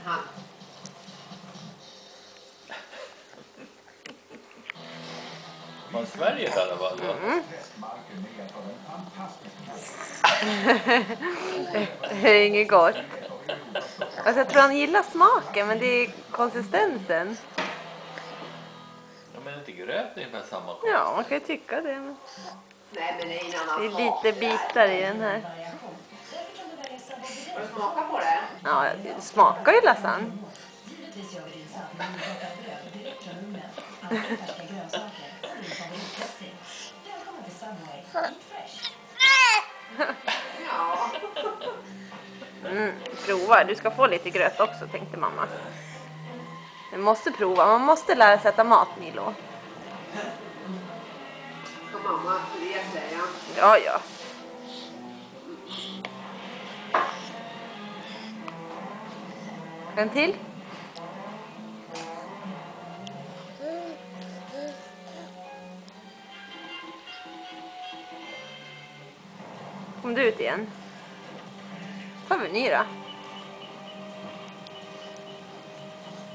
han. Från Sverige i alla fall då? Det är inget gott. Alltså, jag tror han gillar smaken, men det är konsistensen. Ja, men inte gröt är ungefär samma sak. Ja, man kan ju tycka det. Men Nej, men det är en annan det är smak. lite bitar i den här. Har du smakat på det? Ja, det smakar ju lasagne. Ja. Prova, du ska få lite gröt också, tänkte mamma. Du måste prova, man måste lära sig äta mat, Milo. Ska mamma det säger jag. Ja, ja. En till? Kom du ut igen? Tar vi ny då?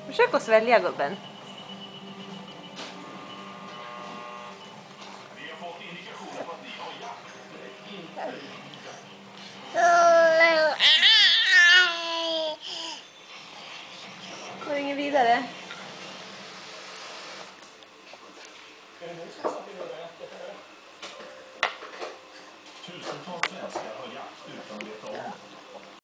Försök att svälja, gubben. Går ingen vidare. Tusentals svenskar har jakt utan att veta om det.